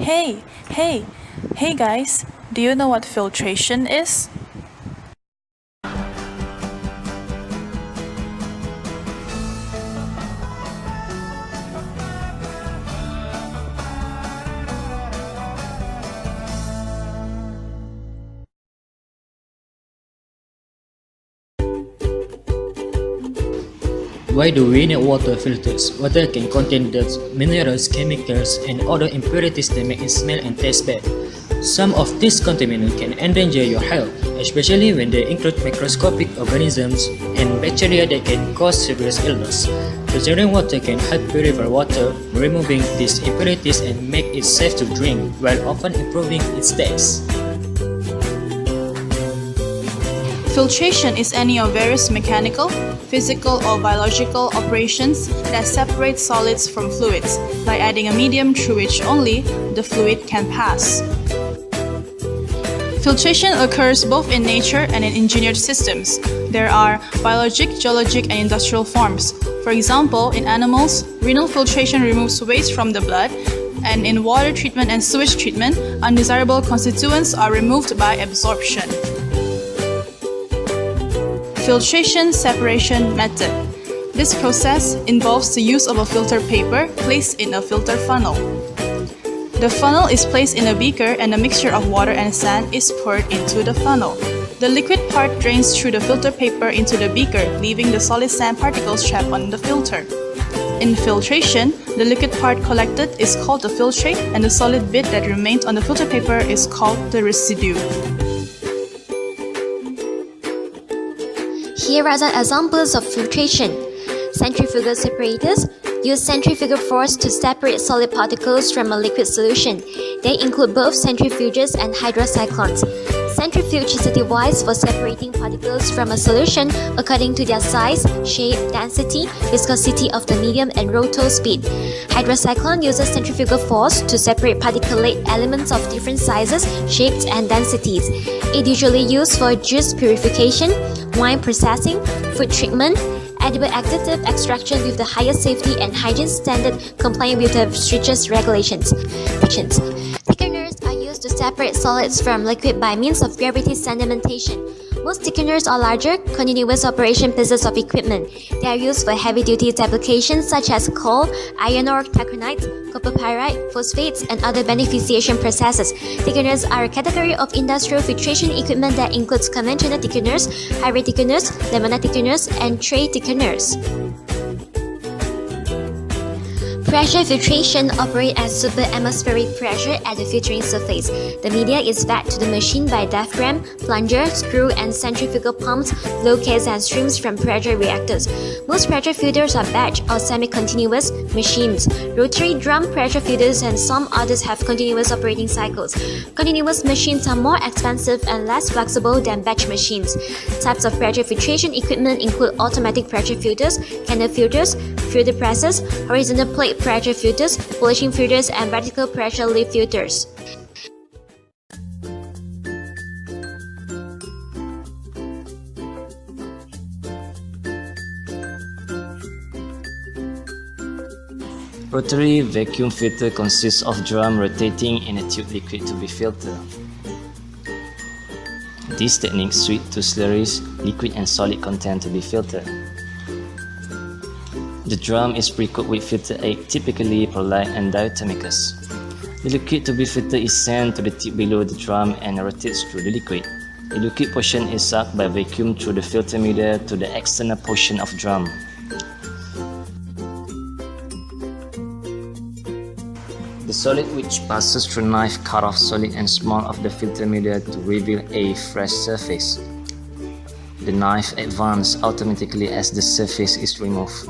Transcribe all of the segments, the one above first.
Hey guys, do you know what filtration is? Why do we need water filters? Water can contain dirt, minerals, chemicals, and other impurities that make it smell and taste bad. Some of these contaminants can endanger your health, especially when they include microscopic organisms and bacteria that can cause serious illness. Filtering water can help purify water, removing these impurities and make it safe to drink, while often improving its taste. Filtration is any of various mechanical, physical, or biological operations that separate solids from fluids by adding a medium through which only the fluid can pass. Filtration occurs both in nature and in engineered systems. There are biologic, geologic, and industrial forms. For example, in animals, renal filtration removes waste from the blood, and in water treatment and sewage treatment, undesirable constituents are removed by absorption. Filtration separation method. This process involves the use of a filter paper placed in a filter funnel. The funnel is placed in a beaker and a mixture of water and sand is poured into the funnel. The liquid part drains through the filter paper into the beaker, leaving the solid sand particles trapped on the filter. In filtration, the liquid part collected is called the filtrate and the solid bit that remains on the filter paper is called the residue. Here are some examples of filtration. Centrifugal separators use centrifugal force to separate solid particles from a liquid solution. They include both centrifuges and hydrocyclones. Centrifuge is a device for separating particles from a solution according to their size, shape, density, viscosity of the medium, and rotor speed. Hydrocyclone uses centrifugal force to separate particulate elements of different sizes, shapes, and densities. It usually used for juice purification, wine processing, food treatment, edible additive extraction with the highest safety and hygiene standard complying with the strictest regulations. Thickeners are used to separate solids from liquid by means of gravity sedimentation. Most thickeners are larger, continuous operation pieces of equipment. They are used for heavy-duty applications such as coal, iron ore, taconite, copper pyrite, phosphates, and other beneficiation processes. Thickeners are a category of industrial filtration equipment that includes conventional thickeners, hybrid thickeners, laminate thickeners, and tray thickeners. Pressure filtration operates at super-atmospheric pressure at the filtering surface. The media is fed to the machine by diaphragm, plunger, screw, and centrifugal pumps, blockades, and streams from pressure reactors. Most pressure filters are batch or semi-continuous machines. Rotary drum pressure filters and some others have continuous operating cycles. Continuous machines are more expensive and less flexible than batch machines. Types of pressure filtration equipment include automatic pressure filters, candle filters, filter presses, horizontal plate pressure filters, polishing filters, and vertical pressure leaf filters. Rotary vacuum filter consists of drum rotating in a tube liquid to be filtered. This technique suits to slurries, liquid and solid content to be filtered. The drum is pre-cooked with filter egg, typically perlite and diatomicus. The liquid to be filtered is sent to the tip below the drum and rotates through the liquid. The liquid portion is sucked by vacuum through the filter media to the external portion of drum. The solid which passes through knife cut off solid and small of the filter media to reveal a fresh surface. The knife advances automatically as the surface is removed.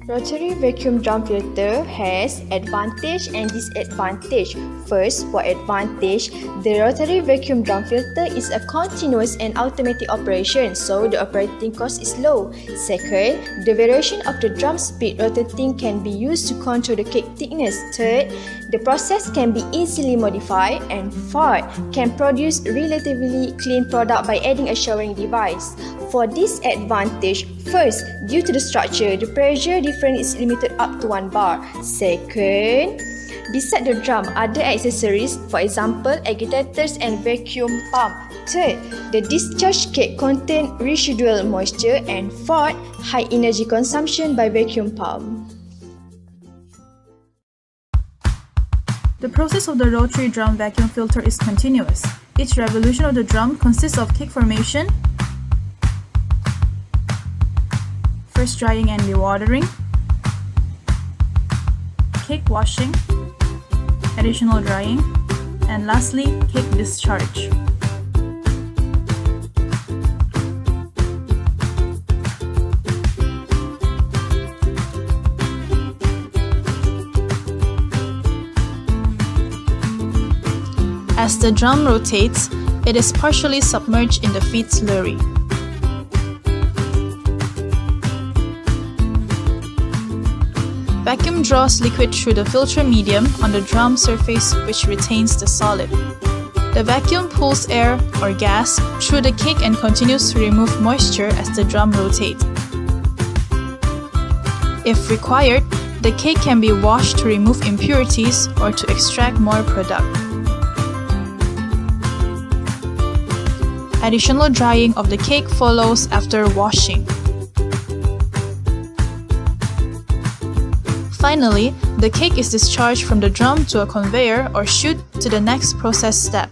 Rotary vacuum drum filter has advantage and disadvantage. First, for advantage, the rotary vacuum drum filter is a continuous and automatic operation, so the operating cost is low. Second, the variation of the drum speed rotating can be used to control the cake thickness. Third, The process can be easily modified, and fourth, can produce relatively clean product by adding a showering device. For this advantage, first, due to the structure, the pressure difference is limited up to 1 bar. Second, beside the drum, other accessories, for example, agitators and vacuum pump. Third, the discharge cake contain residual moisture, and fourth, high energy consumption by vacuum pump. The process of the rotary drum vacuum filter is continuous. Each revolution of the drum consists of cake formation, first drying and dewatering, cake washing, additional drying, and lastly, cake discharge. As the drum rotates, it is partially submerged in the feed slurry. Vacuum draws liquid through the filter medium on the drum surface, which retains the solid. The vacuum pulls air or gas through the cake and continues to remove moisture as the drum rotates. If required, the cake can be washed to remove impurities or to extract more product. Additional drying of the cake follows after washing. Finally, the cake is discharged from the drum to a conveyor or chute to the next process step.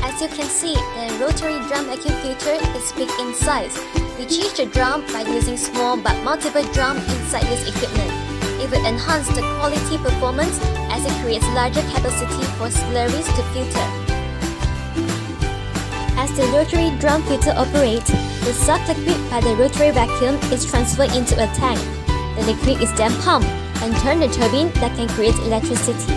As you can see, the rotary drum vacuum filter is big in size. We change the drum by using small but multiple drums inside this equipment. It will enhance the quality performance as it creates larger capacity for slurries to filter. As the rotary drum filter operates, the sucked liquid by the rotary vacuum is transferred into a tank. The liquid is then pumped and turned the turbine that can create electricity.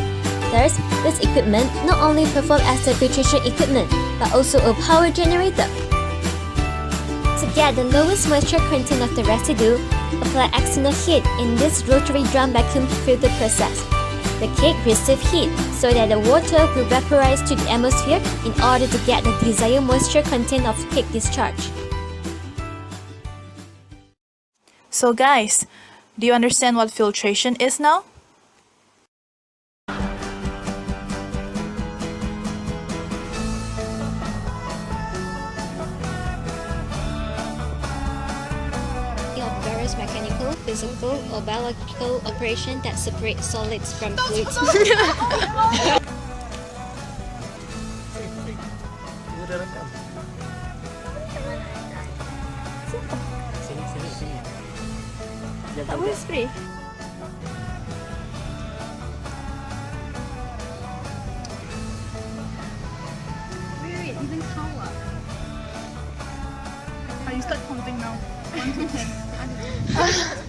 Thus, this equipment not only performs as the filtration equipment, but also a power generator. To get the lowest moisture content of the residue, apply external heat in this rotary drum vacuum filter process. The cake receives heat so that the water will vaporize to the atmosphere in order to get the desired moisture content of cake discharge. So guys, do you understand what filtration is now? You're very requires mechanical, physical, or biological operation that separate solids from fluids. Tak boleh spray. Wait, even count ah. You start counting now. 1 to 10.